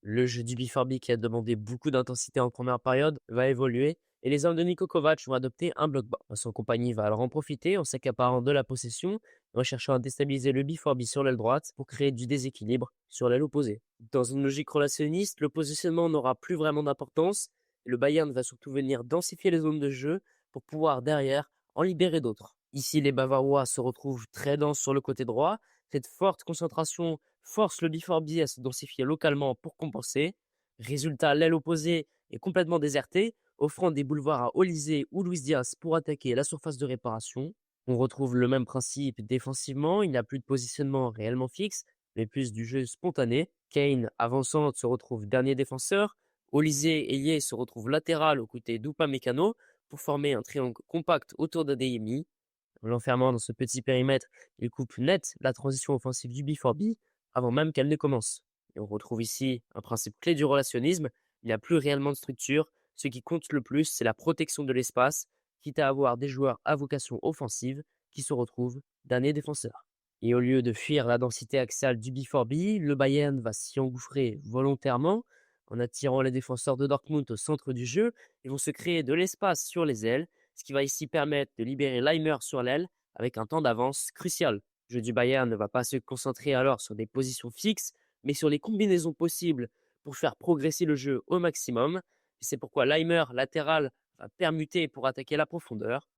Le jeu du BFRB qui a demandé beaucoup d'intensité en première période va évoluer et les hommes de Niko Kovac vont adopter un bloc bas. Son compagnie va alors en profiter en s'accaparant de la possession et en cherchant à déstabiliser le BFRB sur l'aile droite pour créer du déséquilibre sur l'aile opposée. Dans une logique relationniste, le positionnement n'aura plus vraiment d'importance et le Bayern va surtout venir densifier les zones de jeu pour pouvoir derrière en libérer d'autres. Ici, les Bavarois se retrouvent très denses sur le côté droit. Cette forte concentration force le BFRB à se densifier localement pour compenser. Résultat, l'aile opposée est complètement désertée, offrant des boulevards à Olysée ou Luis Diaz pour attaquer la surface de réparation. On retrouve le même principe défensivement, il n'y a plus de positionnement réellement fixe, mais plus du jeu spontané. Kane, avançante, se retrouve dernier défenseur. Olysée, ailier, se retrouve latéral aux côtés d'Upamecano pour former un triangle compact autour d'Adeyemi. En l'enfermant dans ce petit périmètre, il coupe net la transition offensive du B4B avant même qu'elle ne commence. Et on retrouve ici un principe clé du relationnisme. Il n'y a plus réellement de structure. Ce qui compte le plus, c'est la protection de l'espace, quitte à avoir des joueurs à vocation offensive qui se retrouvent dernier défenseur. Et au lieu de fuir la densité axiale du B4B, le Bayern va s'y engouffrer volontairement en attirant les défenseurs de Dortmund au centre du jeu. Ils vont se créer de l'espace sur les ailes, ce qui va ici permettre de libérer Leimer sur l'aile avec un temps d'avance crucial. Le jeu du Bayern ne va pas se concentrer alors sur des positions fixes, mais sur les combinaisons possibles pour faire progresser le jeu au maximum. Et c'est pourquoi Leimer latéral va permuter pour attaquer la profondeur.